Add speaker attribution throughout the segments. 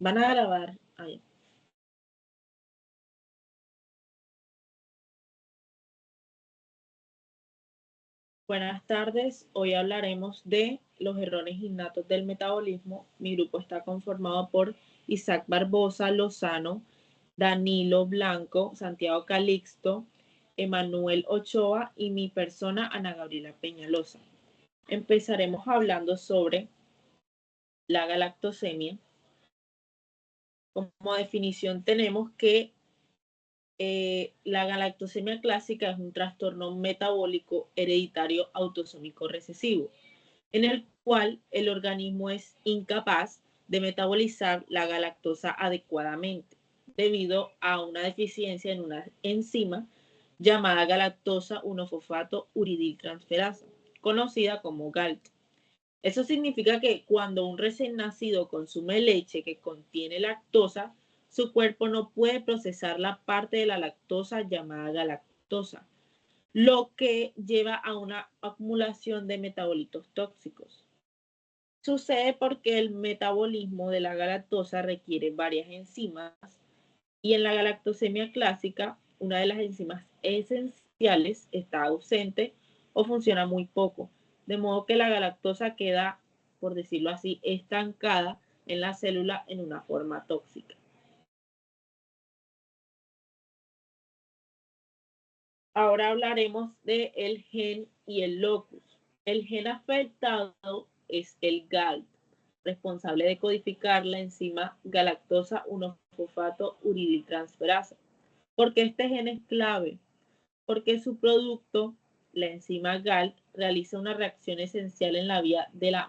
Speaker 1: Van a grabar ahí. Buenas tardes, hoy hablaremos de los errores innatos del metabolismo. Mi grupo está conformado por Isaac Barbosa Lozano, Danilo Blanco, Santiago Calixto, Emanuel Ochoa y mi persona Ana Gabriela Peñalosa. Empezaremos hablando sobre la galactosemia. Como definición tenemos que la galactosemia clásica es un trastorno metabólico hereditario autosómico recesivo, en el cual el organismo es incapaz de metabolizar la galactosa adecuadamente debido a una deficiencia en una enzima llamada galactosa 1-fosfato uridiltransferasa, conocida como GALT. Eso significa que cuando un recién nacido consume leche que contiene lactosa, su cuerpo no puede procesar la parte de la lactosa llamada galactosa, lo que lleva a una acumulación de metabolitos tóxicos. Sucede porque el metabolismo de la galactosa requiere varias enzimas y en la galactosemia clásica, una de las enzimas esenciales está ausente o funciona muy poco, de modo que la galactosa queda, por decirlo así, estancada en la célula en una forma tóxica. Ahora hablaremos del gen y el locus. El gen afectado es el GALT, responsable de codificar la enzima galactosa 1-fosfato uridiltransferasa. ¿Por qué este gen es clave? Porque su producto, la enzima GALT, realiza una reacción esencial en la vía de la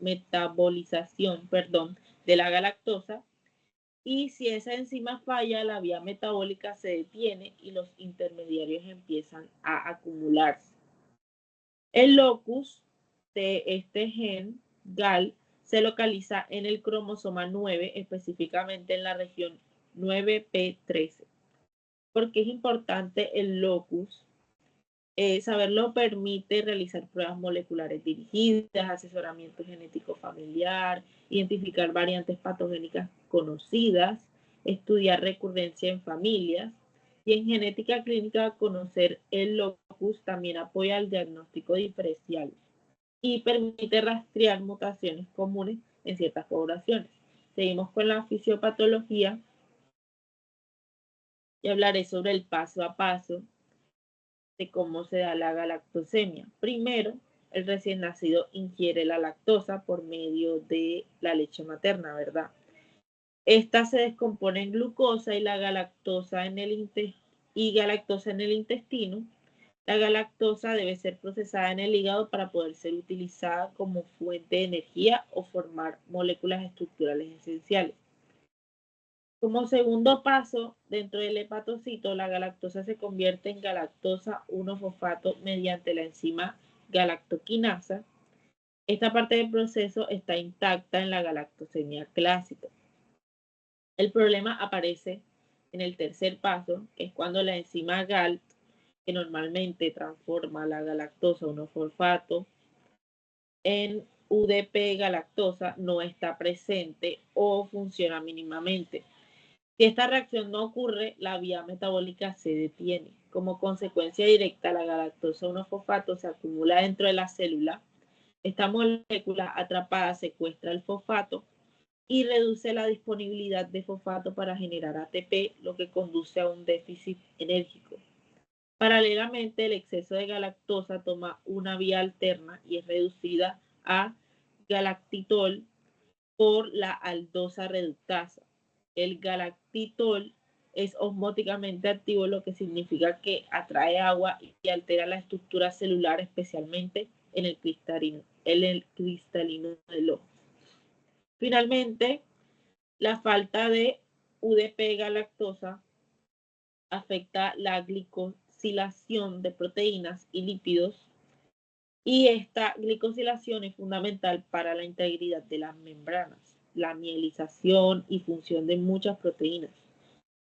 Speaker 1: metabolización de la galactosa, y si esa enzima falla, la vía metabólica se detiene y los intermediarios empiezan a acumularse. El locus de este gen GAL se localiza en el cromosoma 9, específicamente en la región 9p13. ¿Por qué es importante el locus? Saberlo permite realizar pruebas moleculares dirigidas, asesoramiento genético familiar, identificar variantes patogénicas conocidas, estudiar recurrencia en familias, y en genética clínica conocer el locus también apoya el diagnóstico diferencial y permite rastrear mutaciones comunes en ciertas poblaciones. Seguimos con la fisiopatología y hablaré sobre el paso a paso de cómo se da la galactosemia. Primero, el recién nacido ingiere la lactosa por medio de la leche materna, ¿verdad? Esta se descompone en glucosa y la galactosa en el intestino. La galactosa debe ser procesada en el hígado para poder ser utilizada como fuente de energía o formar moléculas estructurales esenciales. Como segundo paso, dentro del hepatocito, la galactosa se convierte en galactosa 1-fosfato mediante la enzima galactoquinasa. Esta parte del proceso está intacta en la galactosemia clásica. El problema aparece en el tercer paso, que es cuando la enzima GALT, que normalmente transforma la galactosa 1-fosfato en UDP galactosa, no está presente o funciona mínimamente. Si esta reacción no ocurre, la vía metabólica se detiene. Como consecuencia directa, la galactosa 1-fosfato se acumula dentro de la célula. Esta molécula atrapada secuestra el fosfato y reduce la disponibilidad de fosfato para generar ATP, lo que conduce a un déficit enérgico. Paralelamente, el exceso de galactosa toma una vía alterna y es reducida a galactitol por la aldosa reductasa. El galactitol es osmóticamente activo, lo que significa que atrae agua y altera la estructura celular, especialmente en el cristalino del ojo. Finalmente, la falta de UDP galactosa afecta la glicosilación de proteínas y lípidos, y esta glicosilación es fundamental para la integridad de las membranas, la mielización y función de muchas proteínas.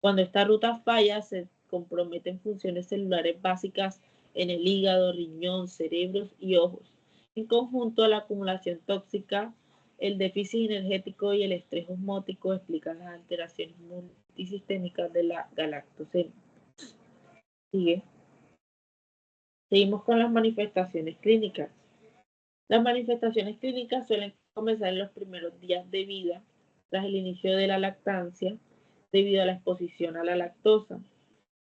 Speaker 1: Cuando esta ruta falla, se comprometen funciones celulares básicas en el hígado, riñón, cerebros y ojos. En conjunto, la acumulación tóxica El déficit energético y el estrés osmótico explican las alteraciones multisistémicas de la galactosemia. Sigue. Seguimos con las manifestaciones clínicas. Las manifestaciones clínicas suelen comenzar en los primeros días de vida, tras el inicio de la lactancia, debido a la exposición a la lactosa.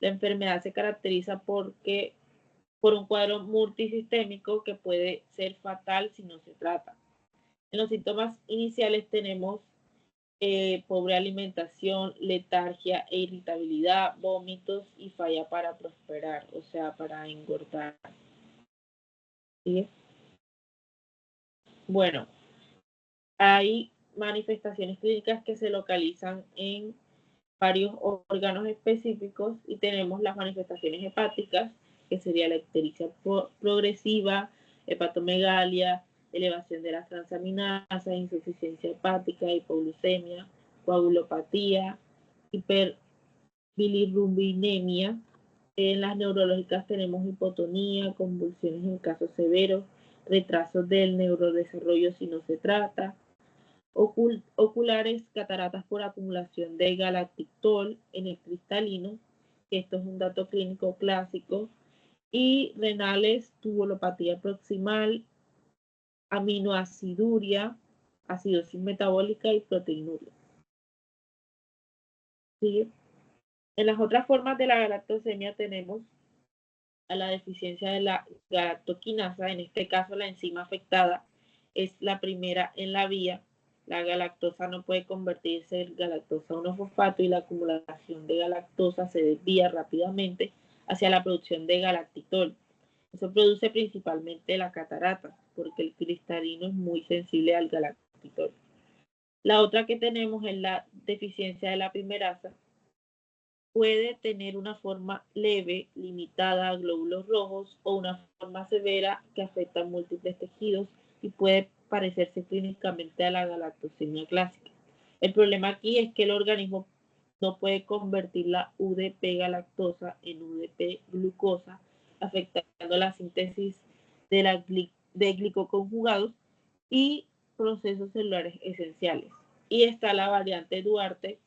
Speaker 1: La enfermedad se caracteriza por un cuadro multisistémico que puede ser fatal si no se trata. En los síntomas iniciales tenemos pobre alimentación, letargia e irritabilidad, vómitos y falla para prosperar, o sea, para engordar. ¿Sí? Bueno, hay manifestaciones clínicas que se localizan en varios órganos específicos y tenemos las manifestaciones hepáticas, que sería la ictericia progresiva, hepatomegalia, elevación de las transaminasas, insuficiencia hepática, hipoglucemia, coagulopatía, hiperbilirrubinemia. En las neurológicas tenemos hipotonía, convulsiones en casos severos, retrasos del neurodesarrollo si no se trata, oculares, cataratas por acumulación de galacticol en el cristalino, que esto es un dato clínico clásico, y renales, tubulopatía proximal, aminoaciduria, acidosis metabólica y proteinuria. ¿Sí? En las otras formas de la galactosemia tenemos a la deficiencia de la galactoquinasa, en este caso la enzima afectada es la primera en la vía. La galactosa no puede convertirse en galactosa 1-fosfato y la acumulación de galactosa se desvía rápidamente hacia la producción de galactitol. Eso produce principalmente la catarata, porque el cristalino es muy sensible al galactitol. La otra que tenemos es la deficiencia de la pimerasa. Puede tener una forma leve, limitada a glóbulos rojos, o una forma severa que afecta a múltiples tejidos y puede parecerse clínicamente a la galactosemia clásica. El problema aquí es que el organismo no puede convertir la UDP-galactosa en UDP-glucosa, afectando la síntesis de glicoconjugados y procesos celulares esenciales. Y está la variante Duarte,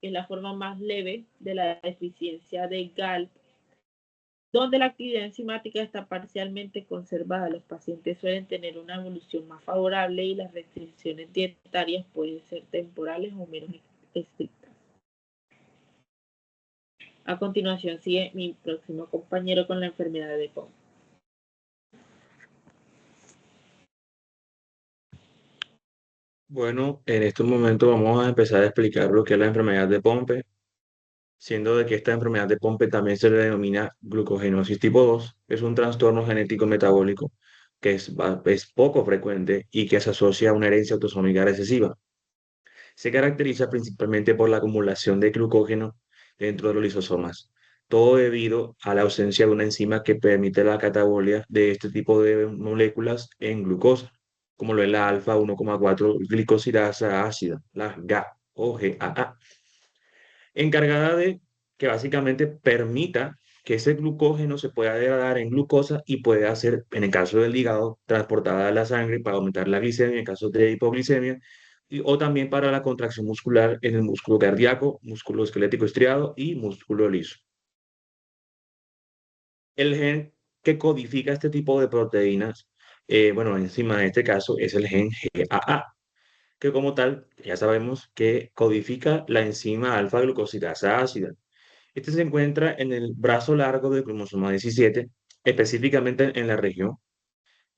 Speaker 1: que es la forma más leve de la deficiencia de GALP, donde la actividad enzimática está parcialmente conservada. Los pacientes suelen tener una evolución más favorable y las restricciones dietarias pueden ser temporales o menos estrictas. A continuación sigue mi próximo compañero con la enfermedad de Pompe.
Speaker 2: Bueno, en estos momentos vamos a empezar a explicar lo que es la enfermedad de Pompe, siendo de que esta enfermedad de Pompe también se le denomina glucogenosis tipo 2. Es un trastorno genético metabólico que es poco frecuente y que se asocia a una herencia autosómica recesiva. Se caracteriza principalmente por la acumulación de glucógeno dentro de los lisosomas, todo debido a la ausencia de una enzima que permite la catabolia de este tipo de moléculas en glucosa, como lo es la alfa 1,4 glicosidasa ácida, la GA o GAA, encargada de que básicamente permita que ese glucógeno se pueda degradar en glucosa y pueda ser, en el caso del hígado, transportada a la sangre para aumentar la glicemia, en caso de hipoglicemia, o también para la contracción muscular en el músculo cardíaco, músculo esquelético estriado y músculo liso. El gen que codifica este tipo de proteínas, bueno, encima de este caso, es el gen GAA, que como tal, ya sabemos que codifica la enzima alfa-glucosidasa ácida. Este se encuentra en el brazo largo del cromosoma 17, específicamente en la región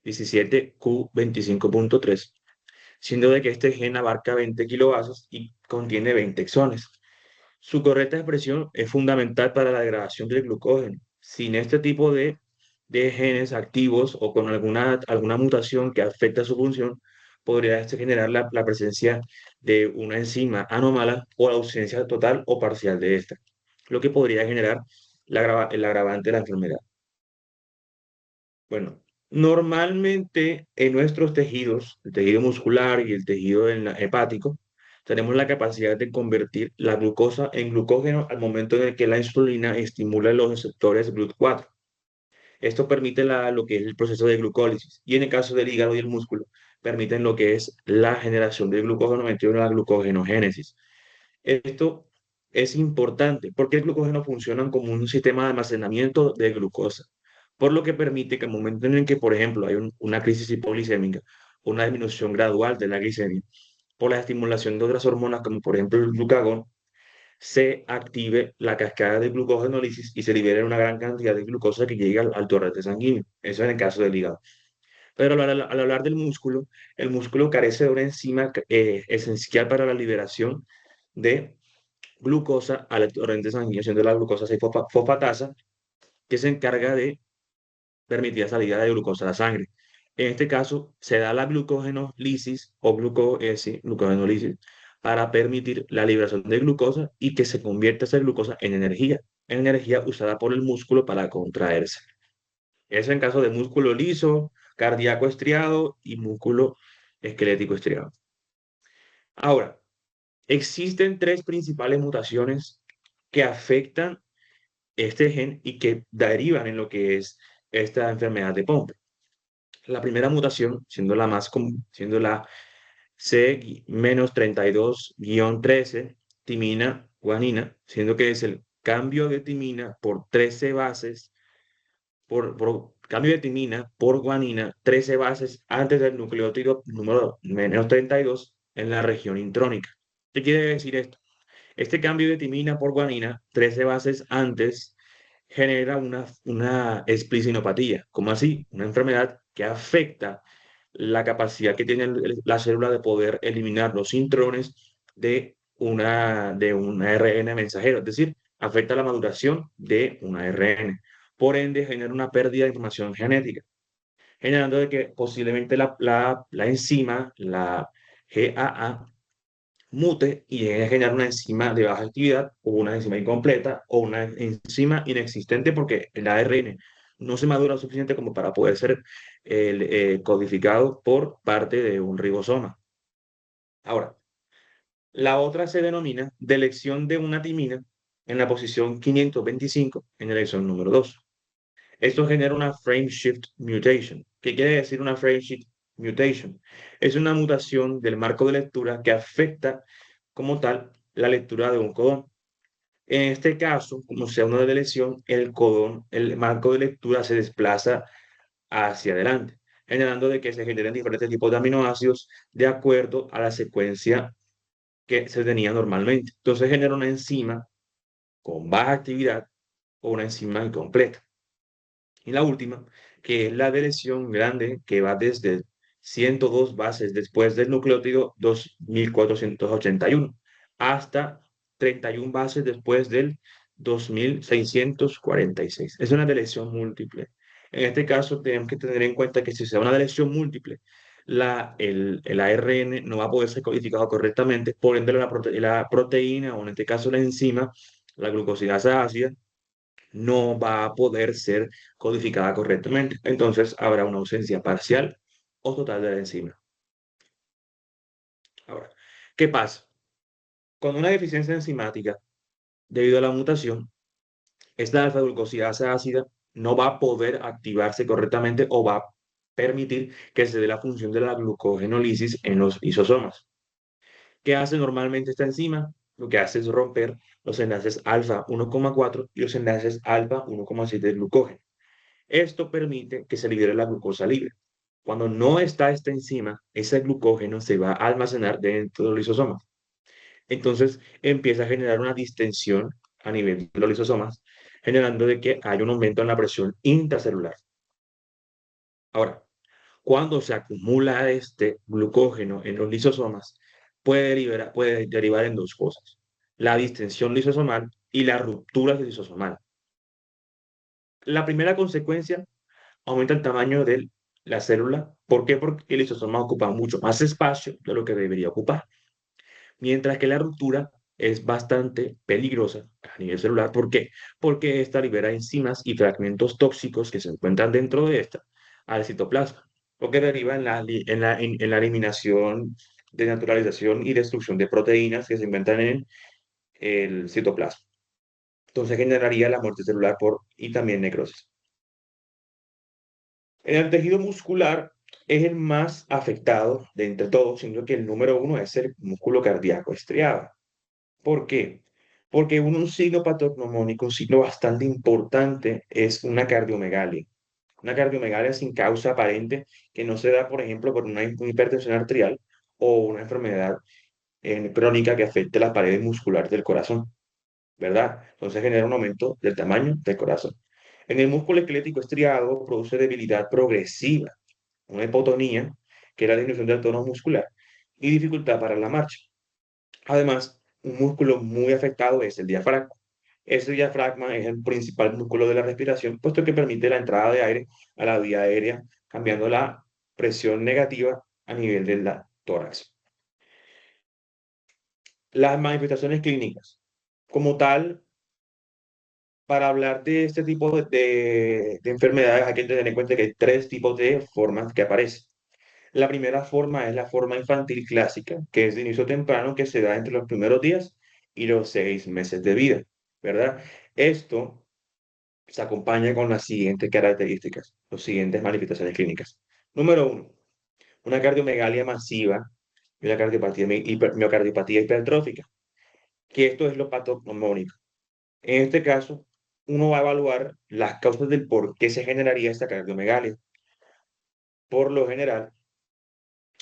Speaker 2: 17q25.3, siendo de que este gen abarca 20 kilobasos y contiene 20 exones. Su correcta expresión es fundamental para la degradación del glucógeno. Sin este tipo de genes activos o con alguna mutación que afecta su función, podría generar la presencia de una enzima anómala o la ausencia total o parcial de esta, lo que podría generar el agravante de la enfermedad. Bueno, normalmente en nuestros tejidos, el tejido muscular y el tejido hepático, tenemos la capacidad de convertir la glucosa en glucógeno al momento en el que la insulina estimula los receptores GLUT4. Esto permite lo que es el proceso de glucólisis y en el caso del hígado y el músculo, permiten lo que es la generación de glucógeno mediante la glucogenogénesis. Esto es importante porque el glucógeno funciona como un sistema de almacenamiento de glucosa, por lo que permite que el momento en el que, por ejemplo, hay una crisis hipoglicémica, una disminución gradual de la glicemia, por la estimulación de otras hormonas, como por ejemplo el glucagón, se active la cascada de glucogenólisis y se libere una gran cantidad de glucosa que llega al torrente sanguíneo. Eso en el caso del hígado. Pero al hablar del músculo, el músculo carece de una enzima esencial para la liberación de glucosa al torrente sanguíneo, siendo la glucosa 6-fosfatasa, que se encarga de permitir la salida de glucosa a la sangre. En este caso, se da la glucogenólisis o sí, glucogenólisis para permitir la liberación de glucosa y que se convierta esa glucosa en energía usada por el músculo para contraerse. Eso en caso de músculo liso, cardíaco estriado y músculo esquelético estriado. Ahora, existen tres principales mutaciones que afectan este gen y que derivan en lo que es esta enfermedad de Pompe. La primera mutación, siendo la más común, siendo la C-32-13, timina guanina, siendo que es el cambio de timina por 13 bases, por cambio de timina por guanina, 13 bases antes del nucleótido número menos 32 en la región intrónica. ¿Qué quiere decir esto? Este cambio de timina por guanina, 13 bases antes, genera una esplicinopatía. ¿Cómo así? Una enfermedad que afecta la capacidad que tiene la célula de poder eliminar los intrones de un ARN mensajero, es decir, afecta la maduración de un ARN. Por ende, genera una pérdida de información genética, generando de que posiblemente la enzima, la GAA, mute y llegue a generar una enzima de baja actividad o una enzima incompleta o una enzima inexistente porque el ARN no se madura lo suficiente como para poder ser codificado por parte de un ribosoma. Ahora, la otra se denomina delección de una timina en la posición 525 en el exón número 2. Esto genera una frame shift mutation. ¿Qué quiere decir una frame shift mutation? Es una mutación del marco de lectura que afecta como tal la lectura de un codón. En este caso, como sea una delección, el codón, el marco de lectura se desplaza hacia adelante, generando de que se generen diferentes tipos de aminoácidos de acuerdo a la secuencia que se tenía normalmente. Entonces genera una enzima con baja actividad o una enzima incompleta. Y la última, que es la deleción grande, que va desde 102 bases después del nucleótido 2481 hasta 31 bases después del 2646. Es una deleción múltiple. En este caso, tenemos que tener en cuenta que si se da una deleción múltiple, el ARN no va a poder ser codificado correctamente, por ende la proteína, o en este caso la enzima, la glucosidasa ácida, no va a poder ser codificada correctamente. Entonces habrá una ausencia parcial o total de la enzima. Ahora, ¿qué pasa? Con una deficiencia enzimática, debido a la mutación, esta alfa-glucosidasa ácida no va a poder activarse correctamente o va a permitir que se dé la función de la glucogenólisis en los lisosomas. ¿Qué hace normalmente esta enzima? Lo que hace es romper los enlaces alfa 1,4 y los enlaces alfa 1,7 del glucógeno. Esto permite que se libere la glucosa libre. Cuando no está esta enzima, ese glucógeno se va a almacenar dentro de los lisosomas. Entonces empieza a generar una distensión a nivel de los lisosomas, generando de que hay un aumento en la presión intracelular. Ahora, cuando se acumula este glucógeno en los lisosomas, puede derivar en dos cosas: la distensión lisosomal y la ruptura lisosomal. La primera consecuencia, aumenta el tamaño de la célula. ¿Por qué? Porque el lisosoma ocupa mucho más espacio de lo que debería ocupar. Mientras que la ruptura es bastante peligrosa a nivel celular. ¿Por qué? Porque esta libera enzimas y fragmentos tóxicos que se encuentran dentro de esta al citoplasma, lo que deriva en la eliminación, denaturalización y destrucción de proteínas que se encuentran en el citoplasma. Entonces generaría la muerte celular y también necrosis. En el tejido muscular es el más afectado de entre todos, siendo que el número uno es el músculo cardíaco estriado. ¿Por qué? Porque un signo patognomónico, un signo bastante importante, es una cardiomegalia. Una cardiomegalia sin causa aparente que no se da, por ejemplo, por una hipertensión arterial o una enfermedad crónica que afecte las paredes musculares del corazón, ¿verdad? Entonces genera un aumento del tamaño del corazón. En el músculo esquelético estriado produce debilidad progresiva, una hipotonía, que es la disminución del tono muscular, y dificultad para la marcha. Además, un músculo muy afectado es el diafragma. Ese diafragma es el principal músculo de la respiración, puesto que permite la entrada de aire a la vía aérea, cambiando la presión negativa a nivel del tórax. Las manifestaciones clínicas. Como tal, para hablar de este tipo de enfermedades hay que tener en cuenta que hay tres tipos de formas que aparecen. La primera forma es la forma infantil clásica, que es de inicio temprano, que se da entre los primeros días y los 6 meses de vida, ¿verdad? Esto se acompaña con las siguientes características, las siguientes manifestaciones clínicas. Número uno, una cardiomegalia masiva y una miocardiopatía hipertrófica, que esto es lo patognomónico. En este caso, uno va a evaluar las causas del por qué se generaría esta cardiomegalia. Por lo general,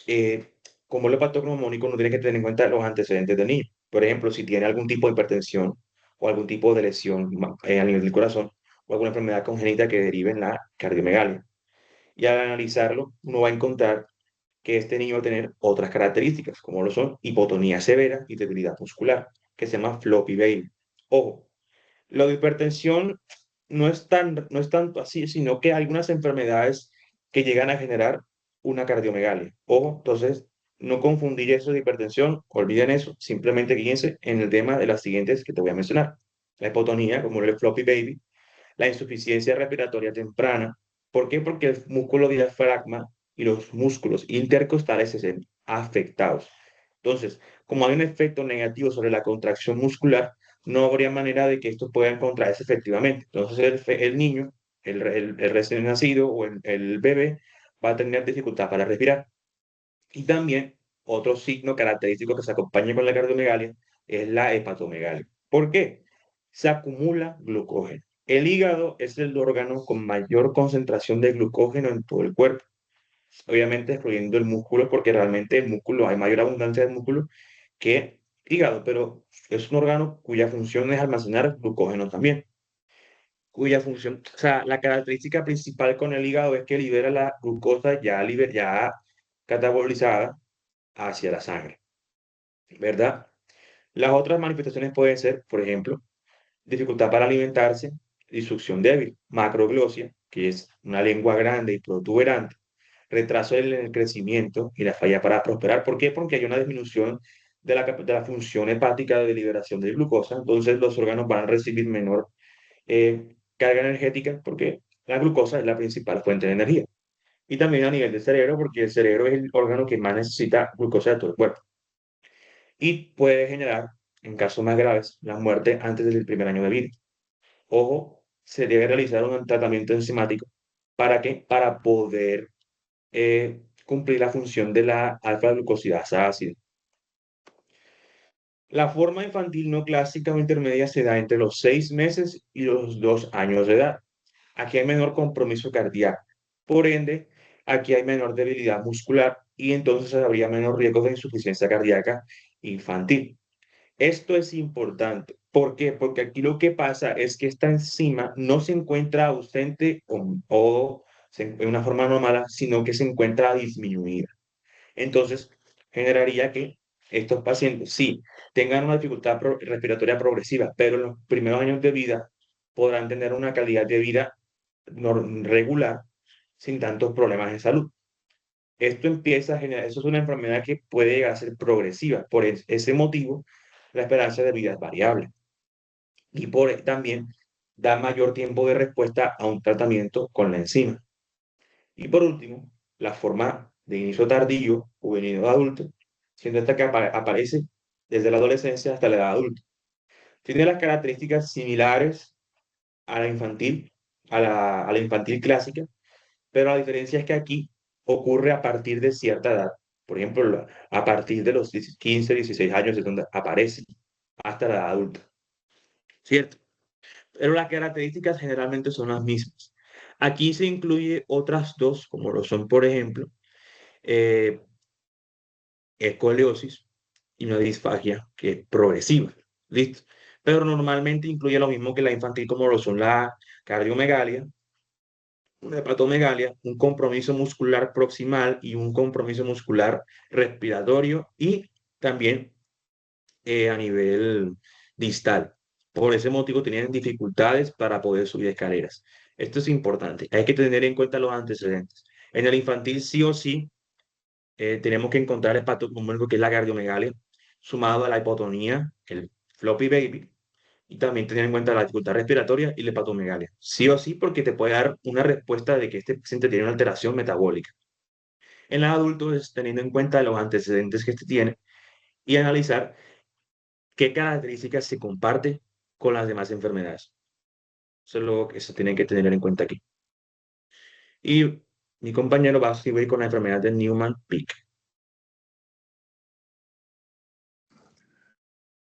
Speaker 2: eh, como lo patognomónico, uno tiene que tener en cuenta los antecedentes del niño. Por ejemplo, si tiene algún tipo de hipertensión o algún tipo de lesión a nivel del corazón o alguna enfermedad congénita que derive en la cardiomegalia. Y al analizarlo, uno va a encontrar que este niño va a tener otras características, como lo son hipotonía severa y debilidad muscular, que se llama floppy baby. Ojo, la hipertensión no es tanto así, sino que hay algunas enfermedades que llegan a generar una cardiomegalia. Ojo, entonces, no confundir eso de hipertensión, olviden eso, simplemente guíense en el tema de las siguientes que te voy a mencionar. La hipotonía, como el floppy baby, la insuficiencia respiratoria temprana. ¿Por qué? Porque el músculo diafragma y los músculos intercostales se ven afectados. Entonces, como hay un efecto negativo sobre la contracción muscular, no habría manera de que esto pueda contraerse efectivamente. Entonces, el niño, el recién nacido o el bebé va a tener dificultad para respirar. Y también otro signo característico que se acompaña con la cardiomegalia es la hepatomegalia. ¿Por qué? Se acumula glucógeno. El hígado es el órgano con mayor concentración de glucógeno en todo el cuerpo. Obviamente excluyendo el músculo, porque realmente el músculo, hay mayor abundancia de músculo que hígado, pero es un órgano cuya función es almacenar glucógeno también. Cuya función, o sea, la característica principal con el hígado es que libera la glucosa ya catabolizada hacia la sangre, ¿verdad? Las otras manifestaciones pueden ser, por ejemplo, dificultad para alimentarse, disfunción débil, macroglosia, que es una lengua grande y protuberante, retraso en el crecimiento y la falla para prosperar. ¿Por qué? Porque hay una disminución de la función hepática de liberación de glucosa, entonces los órganos van a recibir menor carga energética porque la glucosa es la principal fuente de energía. Y también a nivel del cerebro, porque el cerebro es el órgano que más necesita glucosa de todo el cuerpo y puede generar, en casos más graves, la muerte antes del primer año de vida. Ojo, se debe realizar un tratamiento enzimático. ¿Para qué? Para poder cumplir la función de la alfa-glucosidasa ácida. La forma infantil no clásica o intermedia se da entre los 6 meses y los 2 años de edad. Aquí hay menor compromiso cardíaco. Por ende, aquí hay menor debilidad muscular y entonces habría menor riesgo de insuficiencia cardíaca infantil. Esto es importante. ¿Por qué? Porque aquí lo que pasa es que esta enzima no se encuentra ausente en una forma normal, sino que se encuentra disminuida. Entonces, generaría que estos pacientes sí tengan una dificultad respiratoria progresiva, pero en los primeros años de vida podrán tener una calidad de vida regular sin tantos problemas de salud. Esto empieza a generar, eso es una enfermedad que puede llegar a ser progresiva. Por ese motivo, la esperanza de vida es variable. Y también da mayor tiempo de respuesta a un tratamiento con la enzima. Y por último, la forma de inicio tardío o venido adulto, siendo esta que aparece desde la adolescencia hasta la edad adulta. Tiene las características similares a la infantil, a la infantil clásica, pero la diferencia es que aquí ocurre a partir de cierta edad. Por ejemplo, a partir de los 15, 16 años es donde aparece hasta la edad adulta, ¿cierto? Pero las características generalmente son las mismas. Aquí se incluye otras dos, como lo son, por ejemplo, eh, escoliosis y una disfagia que es progresiva. ¿Listo? Pero normalmente incluye lo mismo que la infantil, como lo son la cardiomegalia, una hepatomegalia, un compromiso muscular proximal y un compromiso muscular respiratorio y también a nivel distal. Por ese motivo tenían dificultades para poder subir escaleras. Esto es importante. Hay que tener en cuenta los antecedentes. En el infantil sí o sí tenemos que encontrar el pato como que es la cardiomegalia, sumado a la hipotonía, el floppy baby, y también tener en cuenta la dificultad respiratoria y la hepatomegalia. Sí o sí, porque te puede dar una respuesta de que este paciente tiene una alteración metabólica. En los adultos es teniendo en cuenta los antecedentes que este tiene y analizar qué características se comparte con las demás enfermedades. Eso es lo que se tiene que tener en cuenta aquí. Y mi compañero va a seguir con la enfermedad de Newman-Pick.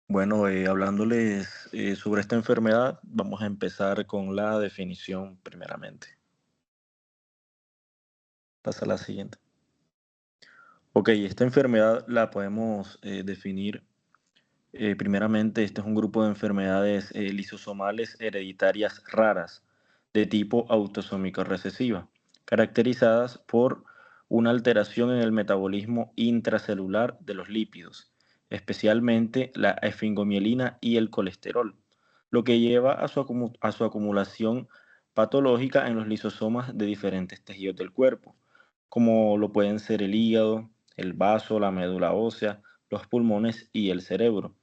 Speaker 3: Bueno, hablándoles sobre esta enfermedad, vamos a empezar con la definición primeramente. Pasa a la siguiente. Ok, esta enfermedad la podemos definir primeramente. Este es un grupo de enfermedades lisosomales hereditarias raras de tipo autosómico recesiva, caracterizadas por una alteración en el metabolismo intracelular de los lípidos, especialmente la esfingomielina y el colesterol, lo que lleva a su acumulación patológica en los lisosomas de diferentes tejidos del cuerpo, como lo pueden ser el hígado, el vaso, la médula ósea, los pulmones y el cerebro.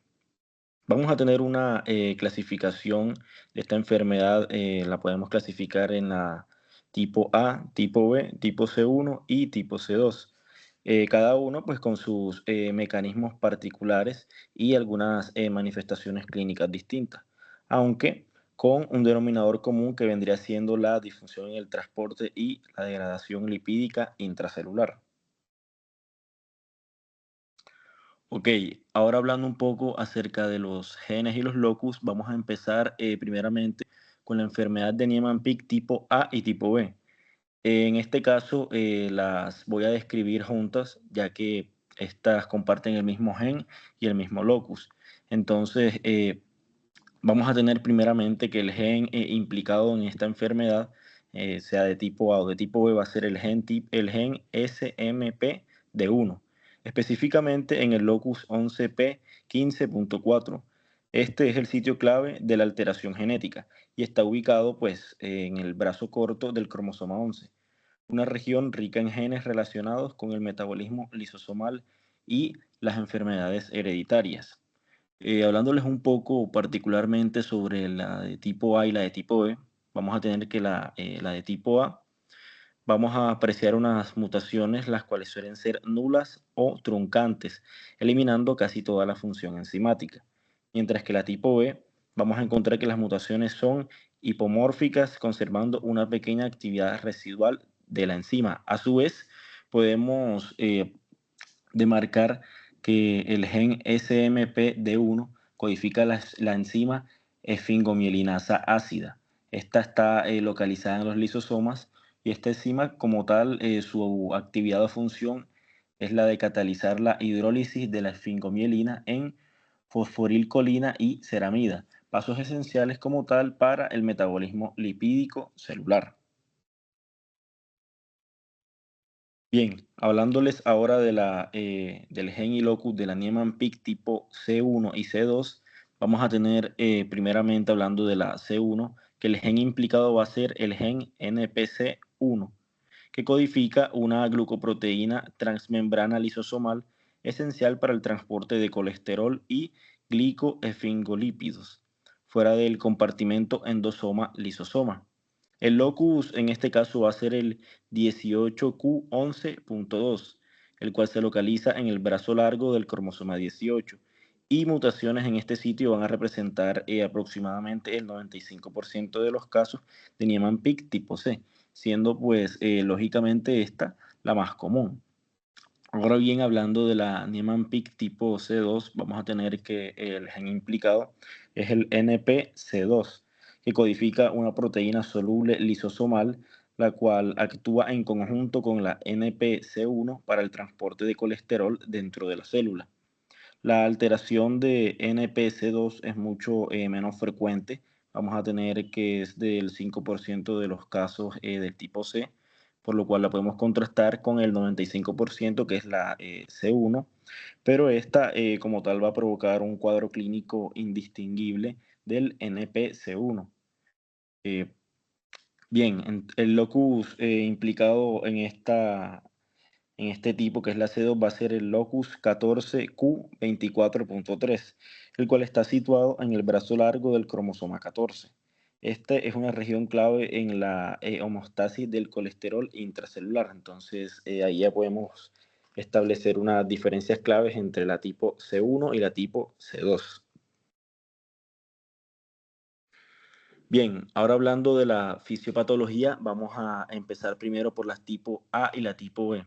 Speaker 3: Vamos a tener una clasificación de esta enfermedad. La podemos clasificar en la tipo A, tipo B, tipo C1 y tipo C2. Cada uno pues con sus mecanismos particulares y algunas manifestaciones clínicas distintas, aunque con un denominador común que vendría siendo la disfunción en el transporte y la degradación lipídica intracelular. Ok, ahora hablando un poco acerca de los genes y los locus, vamos a empezar primeramente con la enfermedad de Niemann-Pick tipo A y tipo B. En este caso las voy a describir juntas, ya que estas comparten el mismo gen y el mismo locus. Entonces, vamos a tener primeramente que el gen implicado en esta enfermedad, sea de tipo A o de tipo B, va a ser el gen SMP-D1, específicamente en el locus 11p15.4. Este es el sitio clave de la alteración genética y está ubicado pues, en el brazo corto del cromosoma 11, una región rica en genes relacionados con el metabolismo lisosomal y las enfermedades hereditarias. Hablándoles un poco particularmente sobre la de tipo A y la de tipo B, vamos a tener que la de tipo A, vamos a apreciar unas mutaciones las cuales suelen ser nulas o truncantes, eliminando casi toda la función enzimática. Mientras que la tipo B, vamos a encontrar que las mutaciones son hipomórficas, conservando una pequeña actividad residual de la enzima. A su vez, podemos demarcar que el gen SMPD1 codifica la enzima esfingomielinasa ácida. Esta está localizada en los lisosomas y esta enzima como tal, su actividad o función es la de catalizar la hidrólisis de la esfingomielina en fosforilcolina y ceramida, pasos esenciales como tal para el metabolismo lipídico celular. Bien, hablándoles ahora del gen y locus de la Niemann-Pick tipo C1 y C2, vamos a tener primeramente hablando de la C1, que el gen implicado va a ser el gen NPC1, que codifica una glucoproteína transmembrana lisosomal esencial para el transporte de colesterol y glicoesfingolípidos, fuera del compartimento endosoma-lisosoma. El locus en este caso va a ser el 18q11.2, el cual se localiza en el brazo largo del cromosoma 18. Y mutaciones en este sitio van a representar aproximadamente el 95% de los casos de Niemann-Pick tipo C, siendo pues lógicamente esta la más común. Ahora bien, hablando de la Niemann-Pick tipo C2, vamos a tener que el gen implicado es el NPC2, que codifica una proteína soluble lisosomal, la cual actúa en conjunto con la NPC1 para el transporte de colesterol dentro de la célula. La alteración de NPC2 es mucho menos frecuente. Vamos a tener que es del 5% de los casos del tipo C, por lo cual la podemos contrastar con el 95% que es la C1, pero esta como tal va a provocar un cuadro clínico indistinguible del NPC1. Eh, bien, el locus implicado en este tipo, que es la C2, va a ser el locus 14q24.3, el cual está situado en el brazo largo del cromosoma 14. Este es una región clave en la homeostasis del colesterol intracelular. Entonces, ahí ya podemos establecer unas diferencias claves entre la tipo C1 y la tipo C2. Bien, ahora hablando de la fisiopatología, vamos a empezar primero por las tipo A y la tipo B.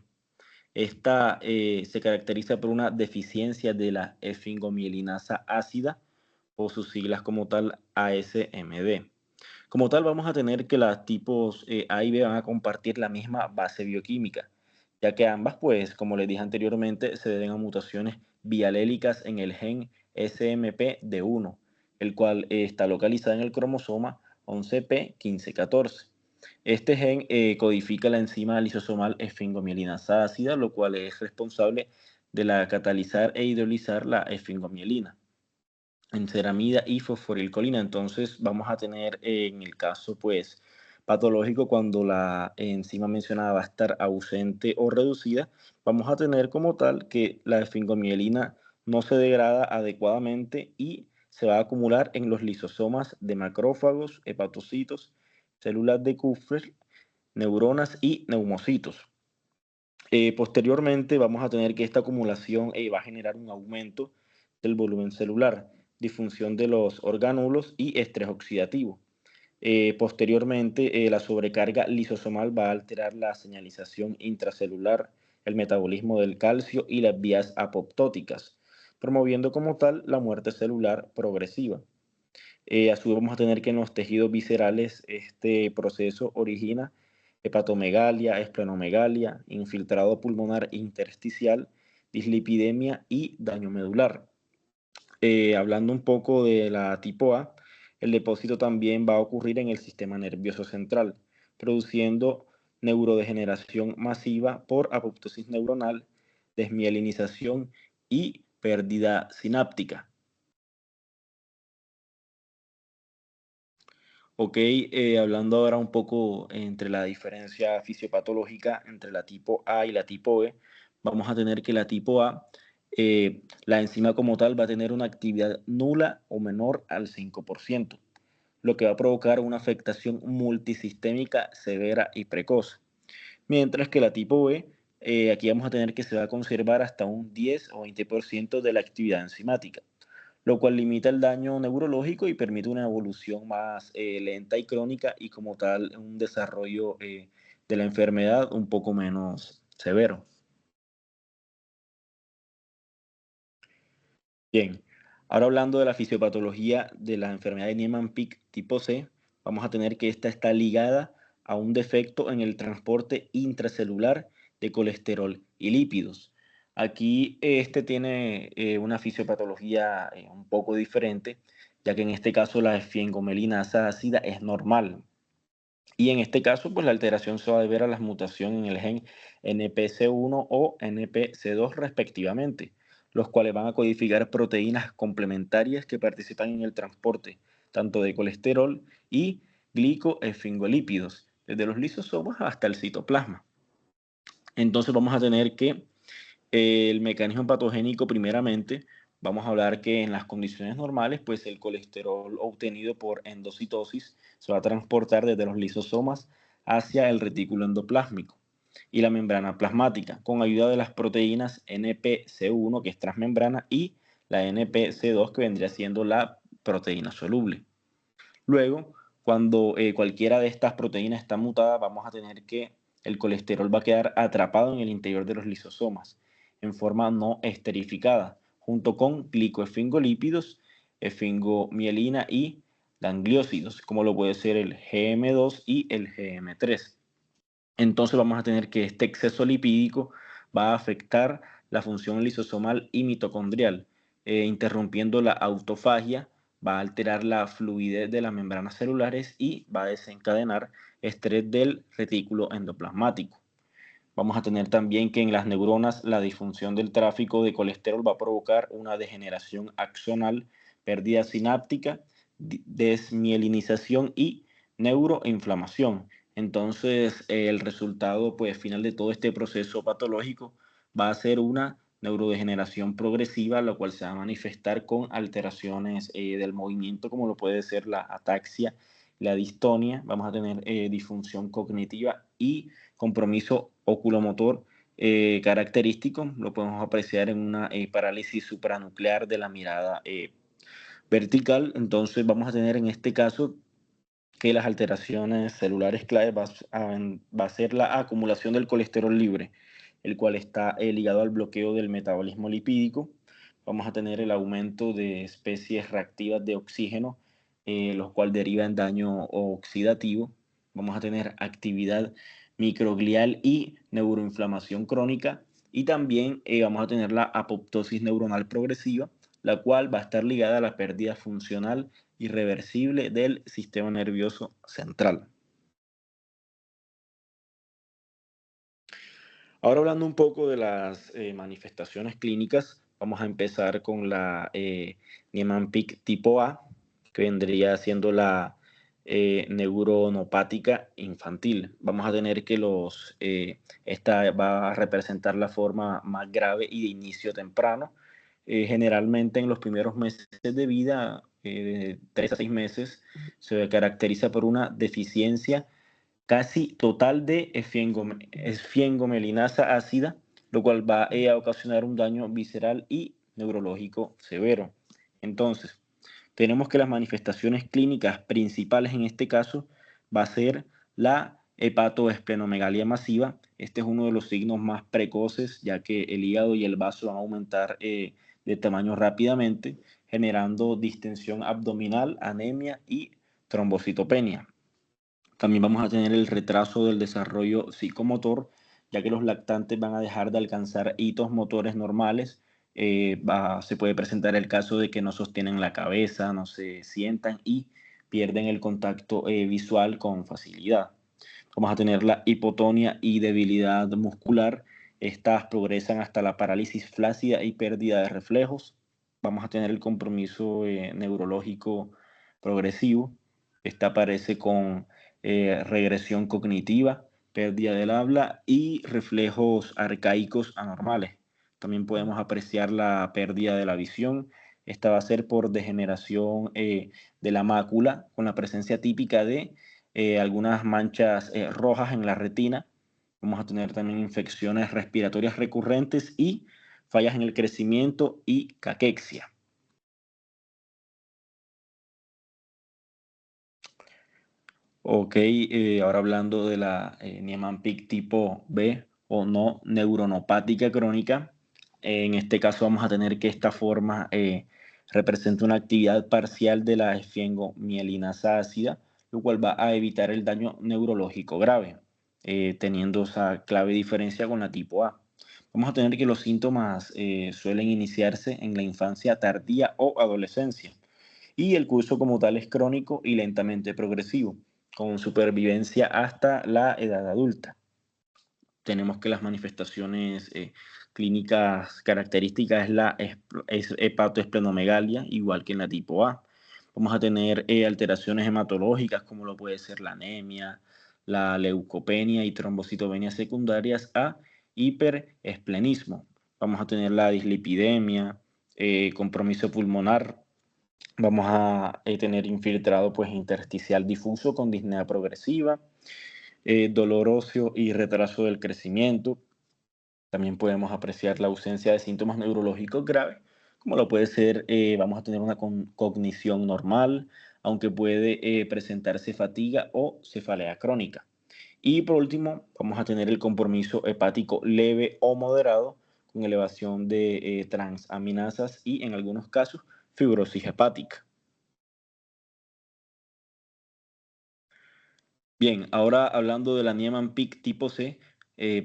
Speaker 3: Esta se caracteriza por una deficiencia de la esfingomielinasa ácida o sus siglas como tal ASMD. Como tal, vamos a tener que las tipos A y B van a compartir la misma base bioquímica, ya que ambas, pues, como les dije anteriormente, se deben a mutaciones bialélicas en el gen SMPD1, el cual está localizado en el cromosoma 11p1514. Este gen codifica la enzima lisosomal esfingomielinasa ácida, lo cual es responsable de la catalizar e hidrolizar la esfingomielina en ceramida y fosforilcolina. Entonces vamos a tener en el caso pues patológico, cuando la enzima mencionada va a estar ausente o reducida, vamos a tener como tal que la esfingomielina no se degrada adecuadamente y se va a acumular en los lisosomas de macrófagos, hepatocitos, células de Kupffer, neuronas y neumocitos. Posteriormente vamos a tener que esta acumulación va a generar un aumento del volumen celular, disfunción de los orgánulos y estrés oxidativo. Posteriormente, la sobrecarga lisosomal va a alterar la señalización intracelular, el metabolismo del calcio y las vías apoptóticas, promoviendo como tal la muerte celular progresiva. A su vez vamos a tener que en los tejidos viscerales este proceso origina hepatomegalia, esplenomegalia, infiltrado pulmonar intersticial, dislipidemia y daño medular. Hablando un poco de la tipo A, el depósito también va a ocurrir en el sistema nervioso central, produciendo neurodegeneración masiva por apoptosis neuronal, desmielinización y pérdida sináptica. Ok, hablando ahora un poco entre la diferencia fisiopatológica entre la tipo A y la tipo B, vamos a tener que la tipo A, la enzima como tal va a tener una actividad nula o menor al 5%, lo que va a provocar una afectación multisistémica severa y precoz. Mientras que la tipo B, aquí vamos a tener que se va a conservar hasta un 10 o 20% de la actividad enzimática, lo cual limita el daño neurológico y permite una evolución más lenta y crónica, y como tal un desarrollo de la enfermedad un poco menos severo. Bien, ahora hablando de la fisiopatología de la enfermedad de Niemann-Pick tipo C, vamos a tener que esta está ligada a un defecto en el transporte intracelular de colesterol y lípidos. Aquí este tiene una fisiopatología un poco diferente, ya que en este caso la esfingomelinasa ácida es normal. Y en este caso, pues la alteración se va a deber a la mutación en el gen NPC1 o NPC2 respectivamente, los cuales van a codificar proteínas complementarias que participan en el transporte tanto de colesterol y glicoesfingolípidos, desde los lisosomas hasta el citoplasma. Entonces vamos a tener que el mecanismo patogénico primeramente, vamos a hablar que en las condiciones normales, pues el colesterol obtenido por endocitosis se va a transportar desde los lisosomas hacia el retículo endoplásmico y la membrana plasmática, con ayuda de las proteínas NPC1, que es transmembrana, y la NPC2, que vendría siendo la proteína soluble. Luego, cuando cualquiera de estas proteínas está mutada, vamos a tener que el colesterol va a quedar atrapado en el interior de los lisosomas en forma no esterificada, junto con glicoesfingolípidos, esfingomielina y gangliósidos, como lo puede ser el GM2 y el GM3. Entonces vamos a tener que este exceso lipídico va a afectar la función lisosomal y mitocondrial, interrumpiendo la autofagia, va a alterar la fluidez de las membranas celulares y va a desencadenar estrés del retículo endoplasmático. Vamos a tener también que en las neuronas la disfunción del tráfico de colesterol va a provocar una degeneración axonal, pérdida sináptica, desmielinización y neuroinflamación. Entonces, el resultado pues, final de todo este proceso patológico va a ser una neurodegeneración progresiva, la cual se va a manifestar con alteraciones del movimiento, como lo puede ser la ataxia, la distonia. Vamos a tener disfunción cognitiva y compromiso oculomotor característico. Lo podemos apreciar en una parálisis supranuclear de la mirada vertical. Entonces vamos a tener en este caso que las alteraciones celulares clave va a ser la acumulación del colesterol libre, el cual está ligado al bloqueo del metabolismo lipídico. Vamos a tener el aumento de especies reactivas de oxígeno, los cuales derivan daño oxidativo. Vamos a tener actividad microglial y neuroinflamación crónica. Y también vamos a tener la apoptosis neuronal progresiva, la cual va a estar ligada a la pérdida funcional irreversible del sistema nervioso central. Ahora hablando un poco de las manifestaciones clínicas, vamos a empezar con la Niemann-Pick tipo A, que vendría siendo la neuronopática infantil. Vamos a tener que esta va a representar la forma más grave y de inicio temprano. Generalmente en los primeros meses de vida, de 3 a 6 meses, se caracteriza por una deficiencia casi total de esfiengomelinasa ácida, lo cual va a ocasionar un daño visceral y neurológico severo. Entonces, tenemos que las manifestaciones clínicas principales en este caso va a ser la hepatoesplenomegalia masiva. Este es uno de los signos más precoces, ya que el hígado y el vaso van a aumentar de tamaño rápidamente, generando distensión abdominal, anemia y trombocitopenia. También vamos a tener el retraso del desarrollo psicomotor, ya que los lactantes van a dejar de alcanzar hitos motores normales. Se puede presentar el caso de que no sostienen la cabeza, no se sientan y pierden el contacto visual con facilidad. Vamos a tener la hipotonia y debilidad muscular. Estas progresan hasta la parálisis flácida y pérdida de reflejos. Vamos a tener el compromiso neurológico progresivo. Esta aparece con regresión cognitiva, pérdida del habla y reflejos arcaicos anormales. También podemos apreciar la pérdida de la visión. Esta va a ser por degeneración de la mácula, con la presencia típica de algunas manchas rojas en la retina. Vamos a tener también infecciones respiratorias recurrentes y fallas en el crecimiento y caquexia. Ok, ahora hablando de la Niemann-Pick tipo B o no neuronopática crónica, en este caso vamos a tener que esta forma representa una actividad parcial de la esfiengomielinasa ácida, lo cual va a evitar el daño neurológico grave, teniendo esa clave diferencia con la tipo A. Vamos a tener que los síntomas suelen iniciarse en la infancia tardía o adolescencia, y el curso como tal es crónico y lentamente progresivo, con supervivencia hasta la edad adulta. Tenemos que las manifestaciones clínicas características es hepatoesplenomegalia, igual que en la tipo A. Vamos a tener alteraciones hematológicas, como lo puede ser la anemia, la leucopenia y trombocitopenia secundarias a hiperesplenismo. Vamos a tener la dislipidemia, compromiso pulmonar. Vamos a tener infiltrado pues, intersticial difuso con disnea progresiva, dolor óseo y retraso del crecimiento. También podemos apreciar la ausencia de síntomas neurológicos graves, como lo puede ser, vamos a tener una cognición normal, aunque puede presentarse fatiga o cefalea crónica. Y por último, vamos a tener el compromiso hepático leve o moderado con elevación de transaminasas y en algunos casos fibrosis hepática. Bien, ahora hablando de la Niemann-Pick tipo C,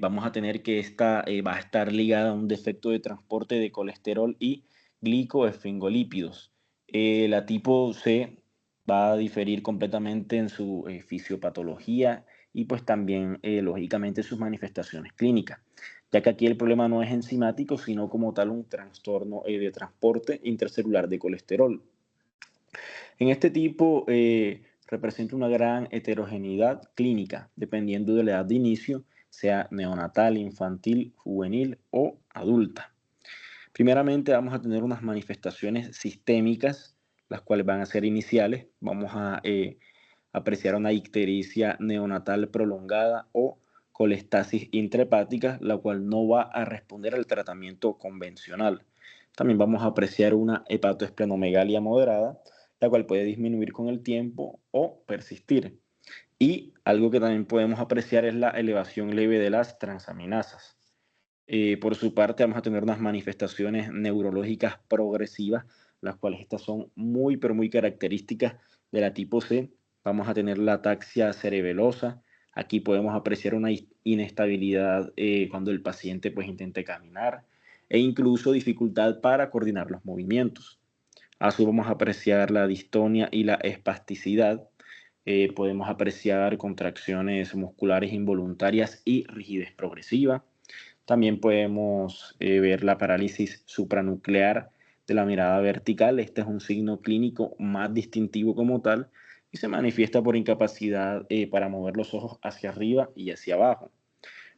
Speaker 3: vamos a tener que esta va a estar ligada a un defecto de transporte de colesterol y glicoesfingolípidos. La tipo C va a diferir completamente en su fisiopatología y pues también lógicamente sus manifestaciones clínicas, ya que aquí el problema no es enzimático, sino como tal un trastorno de transporte intracelular de colesterol. En este tipo representa una gran heterogeneidad clínica, dependiendo de la edad de inicio, sea neonatal, infantil, juvenil o adulta. Primeramente vamos a tener unas manifestaciones sistémicas, las cuales van a ser iniciales. Vamos a apreciar una ictericia neonatal prolongada o colestasis intrahepática, la cual no va a responder al tratamiento convencional. También vamos a apreciar una hepatoesplenomegalia moderada, la cual puede disminuir con el tiempo o persistir. Y algo que también podemos apreciar es la elevación leve de las transaminasas. Por su parte, vamos a tener unas manifestaciones neurológicas progresivas, las cuales estas son muy, pero muy características de la tipo C. Vamos a tener la ataxia cerebelosa. Aquí podemos apreciar una inestabilidad cuando el paciente pues intente caminar e incluso dificultad para coordinar los movimientos. A su vamos a apreciar la distonia y la espasticidad. Podemos apreciar contracciones musculares involuntarias y rigidez progresiva. También podemos ver la parálisis supranuclear de la mirada vertical. Este es un signo clínico más distintivo como tal y se manifiesta por incapacidad para mover los ojos hacia arriba y hacia abajo.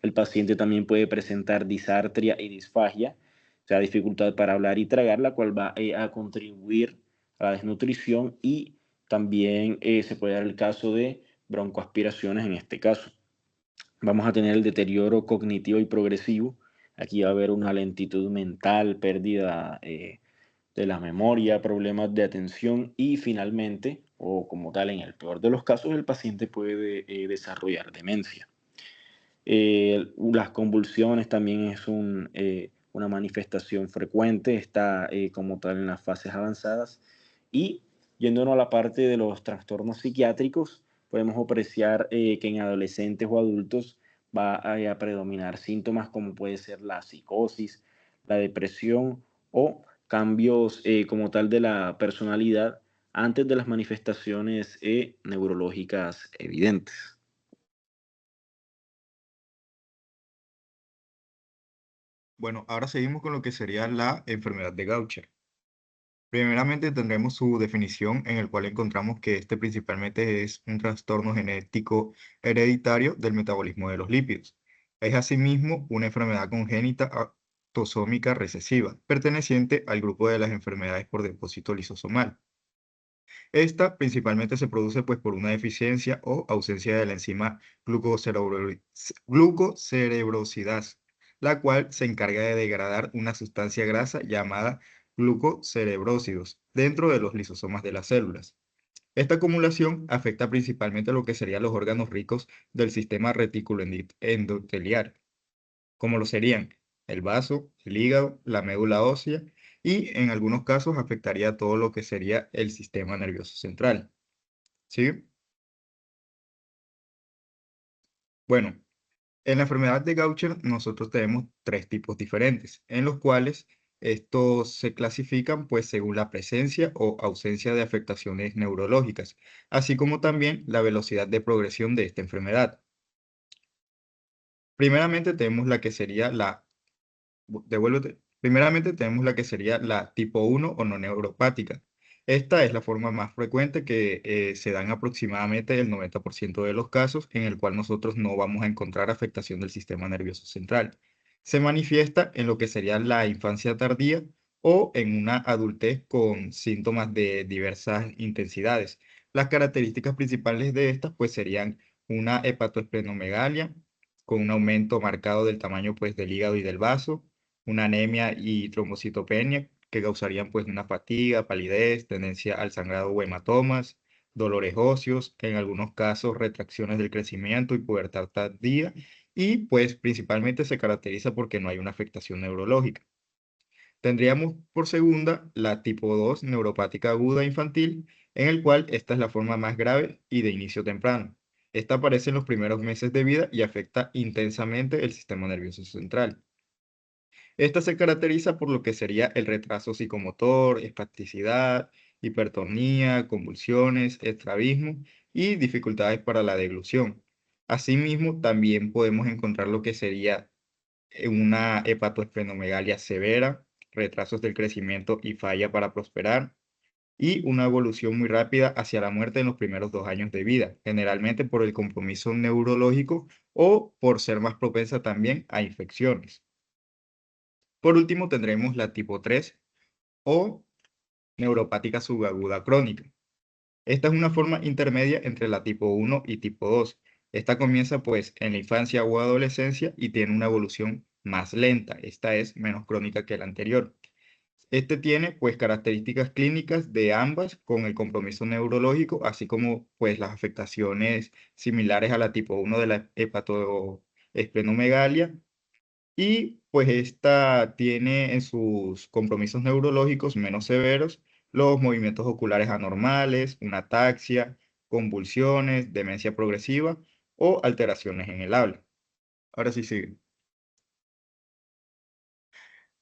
Speaker 3: El paciente también puede presentar disartria y disfagia, o sea, dificultad para hablar y tragar, la cual va a contribuir a la desnutrición y también se puede dar el caso de broncoaspiraciones en este caso. Vamos a tener el deterioro cognitivo y progresivo. Aquí va a haber una lentitud mental, pérdida de la memoria, problemas de atención y finalmente, o como tal en el peor de los casos, el paciente puede desarrollar demencia. Las convulsiones también es una manifestación frecuente, está como tal en las fases avanzadas. Y yéndonos a la parte de los trastornos psiquiátricos, podemos apreciar que en adolescentes o adultos va a predominar síntomas como puede ser la psicosis, la depresión o cambios como tal de la personalidad antes de las manifestaciones neurológicas evidentes.
Speaker 4: Bueno, ahora seguimos con lo que sería la enfermedad de Gaucher. Primeramente tendremos su definición en el cual encontramos que este principalmente es un trastorno genético hereditario del metabolismo de los lípidos. Es asimismo una enfermedad congénita autosómica recesiva, perteneciente al grupo de las enfermedades por depósito lisosomal. Esta principalmente se produce pues por una deficiencia o ausencia de la enzima glucocerebrosidasa, la cual se encarga de degradar una sustancia grasa llamada glucocerebrósidos dentro de los lisosomas de las células. Esta acumulación afecta principalmente a lo que serían los órganos ricos del sistema reticuloendotelial, como lo serían el vaso, el hígado, la médula ósea y en algunos casos afectaría todo lo que sería el sistema nervioso central. ¿Sí? Bueno, en la enfermedad de Gaucher nosotros tenemos tres tipos diferentes, en los cuales estos se clasifican pues según la presencia o ausencia de afectaciones neurológicas, así como también la velocidad de progresión de esta enfermedad. Primeramente tenemos la que sería Primeramente tenemos la que sería la tipo 1 o no neuropática. Esta es la forma más frecuente que se dan aproximadamente el 90% de los casos en el cual nosotros no vamos a encontrar afectación del sistema nervioso central. Se manifiesta en lo que sería la infancia tardía o en una adultez con síntomas de diversas intensidades. Las características principales de estas pues serían una hepatoesplenomegalia con un aumento marcado del tamaño pues del hígado y del vaso, una anemia y trombocitopenia que causarían pues una fatiga, palidez, tendencia al sangrado o hematomas, dolores óseos, en algunos casos retracciones del crecimiento y pubertad tardía, y pues principalmente se caracteriza porque no hay una afectación neurológica. Tendríamos por segunda la tipo 2 neuropática aguda infantil, en el cual esta es la forma más grave y de inicio temprano. Esta aparece en los primeros meses de vida y afecta intensamente el sistema nervioso central. Esta se caracteriza por lo que sería el retraso psicomotor, espasticidad, hipertonía, convulsiones, estrabismo y dificultades para la deglución. Asimismo, también podemos encontrar lo que sería una hepatoesplenomegalia severa, retrasos del crecimiento y falla para prosperar, y una evolución muy rápida hacia la muerte en los primeros 2 años de vida, generalmente por el compromiso neurológico o por ser más propensa también a infecciones. Por último, tendremos la tipo 3 o neuropática subaguda crónica. Esta es una forma intermedia entre la tipo 1 y tipo 2. Esta comienza pues en la infancia o adolescencia y tiene una evolución más lenta. Esta es menos crónica que la anterior. Este tiene pues características clínicas de ambas con el compromiso neurológico, así como pues las afectaciones similares a la tipo 1 de la hepatoesplenomegalia. Y pues esta tiene en sus compromisos neurológicos menos severos los movimientos oculares anormales, una ataxia, convulsiones, demencia progresiva o alteraciones en el habla. Ahora sí sigue.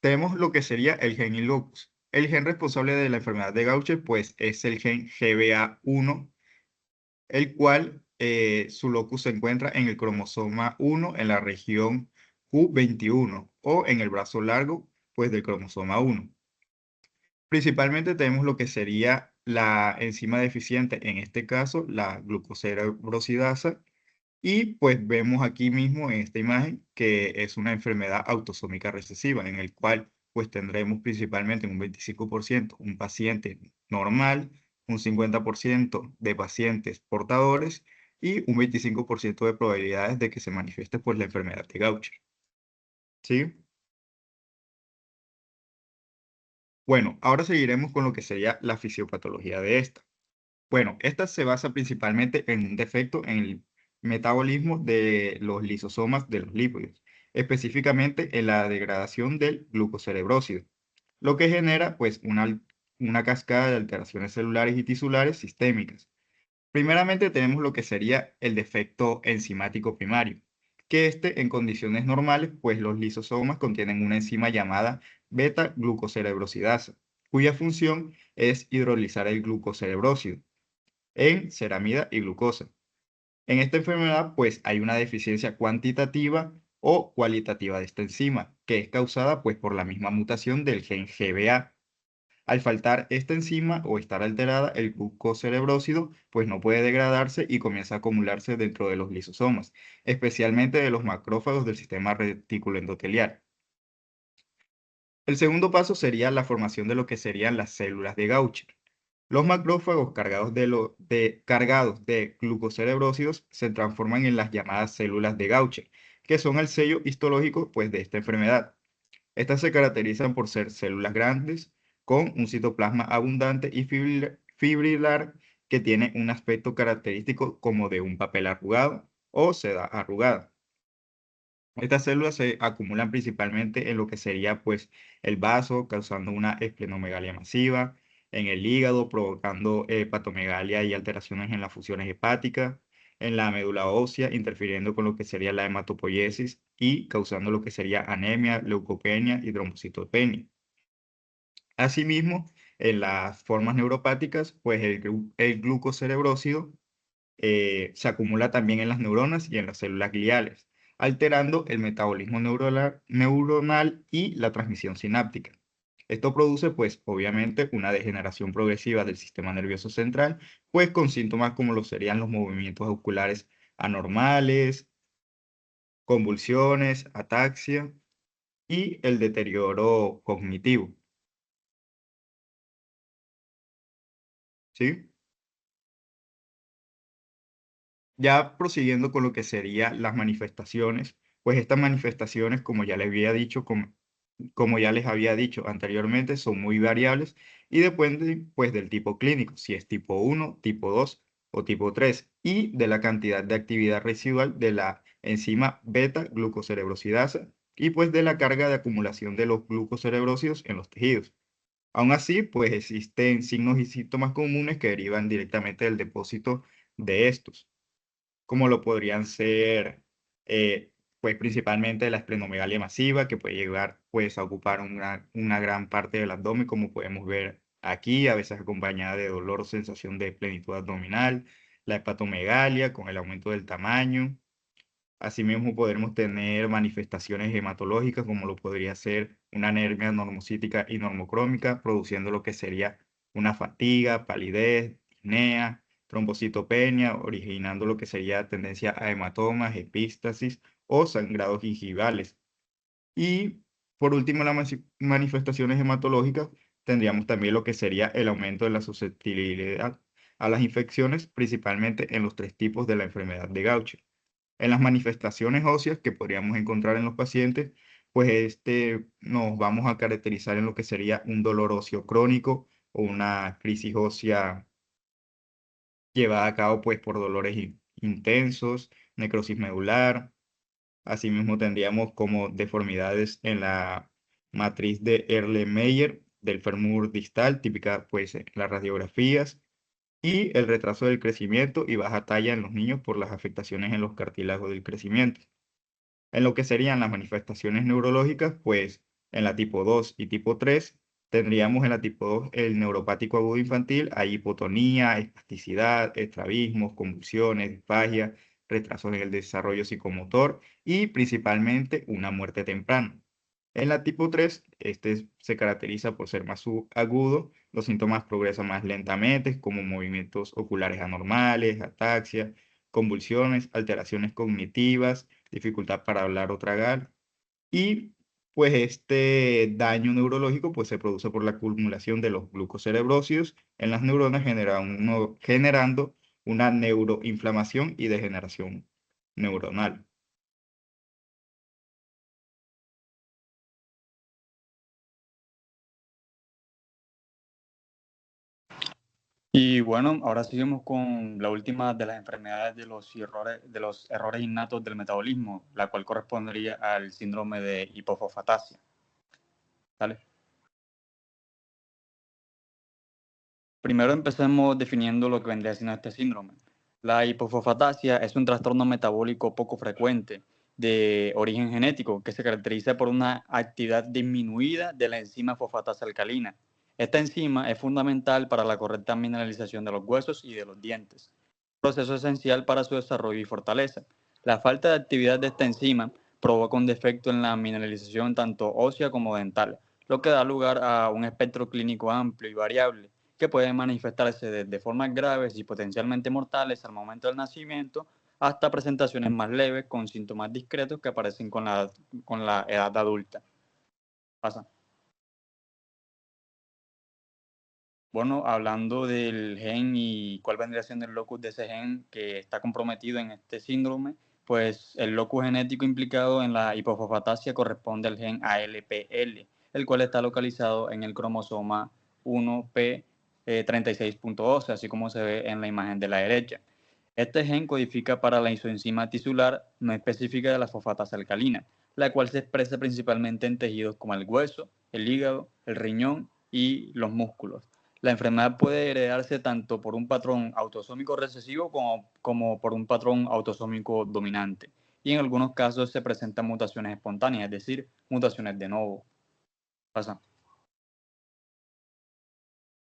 Speaker 4: Tenemos lo que sería el gen locus. El gen responsable de la enfermedad de Gaucher pues es el gen GBA1, el cual su locus se encuentra en el cromosoma 1 en la región Q21 o en el brazo largo pues del cromosoma 1. Principalmente tenemos lo que sería la enzima deficiente, en este caso la glucocerebrosidasa, y pues vemos aquí mismo en esta imagen que es una enfermedad autosómica recesiva, en el cual pues tendremos principalmente en un 25% un paciente normal, un 50% de pacientes portadores y un 25% de probabilidades de que se manifieste pues la enfermedad de Gaucher. ¿Sí? Bueno, ahora seguiremos con lo que sería la fisiopatología de esta. Bueno, esta se basa principalmente en un defecto en el metabolismo de los lisosomas de los lípidos, específicamente en la degradación del glucocerebrócido, lo que genera pues una cascada de alteraciones celulares y tisulares sistémicas. Primeramente tenemos lo que sería el defecto enzimático primario, que en condiciones normales pues los lisosomas contienen una enzima llamada beta-glucocerebrosidasa, cuya función es hidrolizar el glucocerebrócido en ceramida y glucosa. En esta enfermedad, pues hay una deficiencia cuantitativa o cualitativa de esta enzima, que es causada pues por la misma mutación del gen GBA. Al faltar esta enzima o estar alterada, el glucocerebrócido pues no puede degradarse y comienza a acumularse dentro de los lisosomas, especialmente de los macrófagos del sistema retículo endotelial. El segundo paso sería la formación de lo que serían las células de Gaucher. Los macrófagos cargados de glucocerebrócidos se transforman en las llamadas células de Gaucher, que son el sello histológico pues, de esta enfermedad. Estas se caracterizan por ser células grandes, con un citoplasma abundante y fibrilar que tiene un aspecto característico como de un papel arrugado o seda arrugada. Estas células se acumulan principalmente en lo que sería pues el vaso, causando una esplenomegalia masiva, en el hígado, provocando hepatomegalia y alteraciones en las funciones hepáticas, en la médula ósea, interfiriendo con lo que sería la hematopoiesis y causando lo que sería anemia, leucopenia y trombocitopenia. Asimismo, en las formas neuropáticas, pues el glucocerebrócido se acumula también en las neuronas y en las células gliales, alterando el metabolismo neuronal y la transmisión sináptica. Esto produce, pues, obviamente, una degeneración progresiva del sistema nervioso central, pues con síntomas como lo serían los movimientos oculares anormales, convulsiones, ataxia y el deterioro cognitivo. ¿Sí? Ya prosiguiendo con lo que serían las manifestaciones, pues estas manifestaciones, como ya les había dicho, como ya les había dicho anteriormente, son muy variables y dependen pues del tipo clínico, si es tipo 1, tipo 2 o tipo 3 y de la cantidad de actividad residual de la enzima beta-glucocerebrosidasa y pues de la carga de acumulación de los glucocerebrósidos en los tejidos. Aún así, pues existen signos y síntomas comunes que derivan directamente del depósito de estos, como lo podrían ser, pues principalmente la esplenomegalia masiva, que puede llegar pues a ocupar una gran parte del abdomen, como podemos ver aquí, a veces acompañada de dolor o sensación de plenitud abdominal, la hepatomegalia con el aumento del tamaño. Asimismo, podremos tener manifestaciones hematológicas, como lo podría ser una anemia normocítica y normocrómica, produciendo lo que sería una fatiga, palidez, disnea, trombocitopenia, originando lo que sería tendencia a hematomas, epístasis o sangrados gingivales. Y por último, las manifestaciones hematológicas tendríamos también lo que sería el aumento de la susceptibilidad a las infecciones, principalmente en los 3 tipos de la enfermedad de Gaucher. En las manifestaciones óseas que podríamos encontrar en los pacientes, pues nos vamos a caracterizar en lo que sería un dolor óseo crónico o una crisis ósea llevada a cabo pues por dolores intensos, necrosis medular. Asimismo tendríamos como deformidades en la matriz de Erlenmeyer del fémur distal, típica pues en las radiografías, y el retraso del crecimiento y baja talla en los niños por las afectaciones en los cartílagos del crecimiento. En lo que serían las manifestaciones neurológicas, pues en la tipo 2 y tipo 3 tendríamos en la tipo 2 el neuropático agudo infantil, hay hipotonía, espasticidad, estrabismos, convulsiones, disfagia, retrasos en el desarrollo psicomotor y principalmente una muerte temprana. En la tipo 3, este se caracteriza por ser más agudo, los síntomas progresan más lentamente, como movimientos oculares anormales, ataxia, convulsiones, alteraciones cognitivas, dificultad para hablar o tragar. Y pues este daño neurológico pues se produce por la acumulación de los glucocerebrósidos en las neuronas generando una neuroinflamación y degeneración neuronal.
Speaker 5: Y bueno, ahora seguimos con la última de las enfermedades de los errores innatos del metabolismo, la cual correspondería al síndrome de hipofosfatasia. ¿Vale? Primero empecemos definiendo lo que vendría siendo este síndrome. La hipofosfatasia es un trastorno metabólico poco frecuente de origen genético que se caracteriza por una actividad disminuida de la enzima fosfatasa alcalina. Esta enzima es fundamental para la correcta mineralización de los huesos y de los dientes, proceso esencial para su desarrollo y fortaleza. La falta de actividad de esta enzima provoca un defecto en la mineralización tanto ósea como dental, lo que da lugar a un espectro clínico amplio y variable que pueden manifestarse desde formas graves y potencialmente mortales al momento del nacimiento hasta presentaciones más leves con síntomas discretos que aparecen con la edad adulta. Pasa. Bueno, hablando del gen y cuál vendría siendo el locus de ese gen que está comprometido en este síndrome, pues el locus genético implicado en la hipofosfatasia corresponde al gen ALPL, el cual está localizado en el cromosoma 1p36.12, así como se ve en la imagen de la derecha. Este gen codifica para la isoenzima tisular no específica de la fosfatasa alcalina, la cual se expresa principalmente en tejidos como el hueso, el hígado, el riñón y los músculos. La enfermedad puede heredarse tanto por un patrón autosómico recesivo como por un patrón autosómico dominante. Y en algunos casos se presentan mutaciones espontáneas, es decir, mutaciones de novo. Pasa.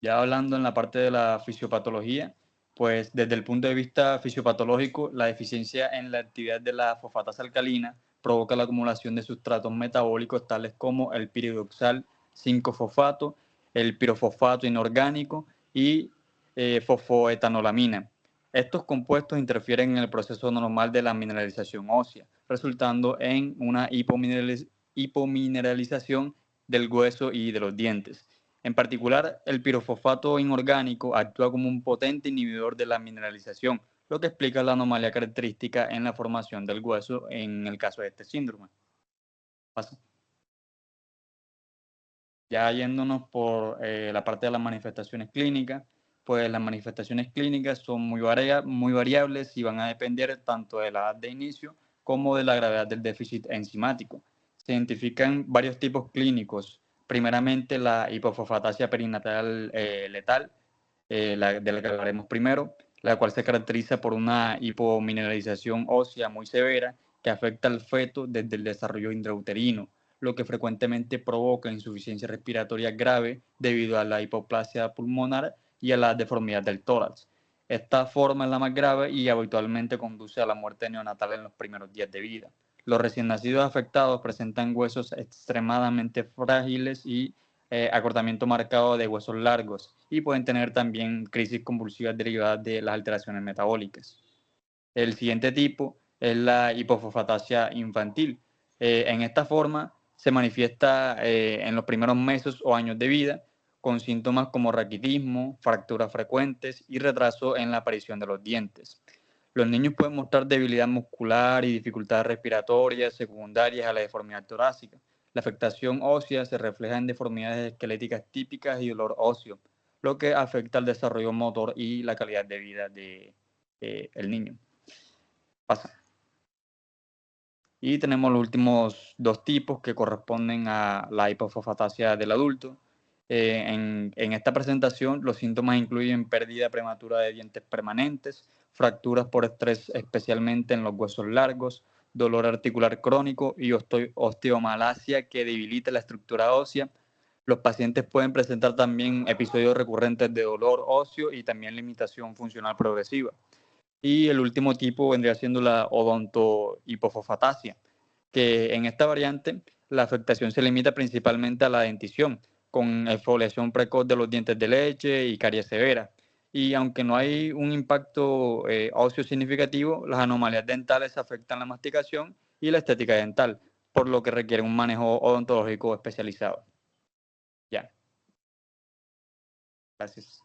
Speaker 5: Ya hablando en la parte de la fisiopatología, pues desde el punto de vista fisiopatológico, la deficiencia en la actividad de la fosfatasa alcalina provoca la acumulación de sustratos metabólicos tales como el piridoxal 5-fosfato, el pirofosfato inorgánico y fosfoetanolamina. Estos compuestos interfieren en el proceso normal de la mineralización ósea, resultando en una hipomineralización del hueso y de los dientes. En particular, el pirofosfato inorgánico actúa como un potente inhibidor de la mineralización, lo que explica la anomalía característica en la formación del hueso en el caso de este síndrome. Pasa. Ya yéndonos por la parte de las manifestaciones clínicas, pues las manifestaciones clínicas son muy variables y van a depender tanto de la edad de inicio como de la gravedad del déficit enzimático. Se identifican varios tipos clínicos. Primeramente, la hipofosfatasia perinatal letal, de la que hablaremos primero, la cual se caracteriza por una hipomineralización ósea muy severa que afecta al feto desde el desarrollo intrauterino, lo que frecuentemente provoca insuficiencia respiratoria grave debido a la hipoplasia pulmonar y a la deformidad del tórax. Esta forma es la más grave y habitualmente conduce a la muerte neonatal en los primeros días de vida. Los recién nacidos afectados presentan huesos extremadamente frágiles y acortamiento marcado de huesos largos y pueden tener también crisis convulsivas derivadas de las alteraciones metabólicas. El siguiente tipo es la hipofosfatasia infantil. En esta forma se manifiesta en los primeros meses o años de vida con síntomas como raquitismo, fracturas frecuentes y retraso en la aparición de los dientes. Los niños pueden mostrar debilidad muscular y dificultades respiratorias secundarias a la deformidad torácica. La afectación ósea se refleja en deformidades esqueléticas típicas y dolor óseo, lo que afecta al desarrollo motor y la calidad de vida del niño. Pasa. Y tenemos los últimos dos tipos que corresponden a la hipofosfatasia del adulto. En esta presentación, los síntomas incluyen pérdida prematura de dientes permanentes, fracturas por estrés especialmente en los huesos largos, dolor articular crónico y osteomalacia que debilita la estructura ósea. Los pacientes pueden presentar también episodios recurrentes de dolor óseo y también limitación funcional progresiva. Y el último tipo vendría siendo la odontohipofosfatasia, que en esta variante la afectación se limita principalmente a la dentición, con exfoliación precoz de los dientes de leche y caries severa. Y aunque no hay un impacto óseo significativo, las anomalías dentales afectan la masticación y la estética dental, por lo que requiere un manejo odontológico especializado. Ya. Gracias.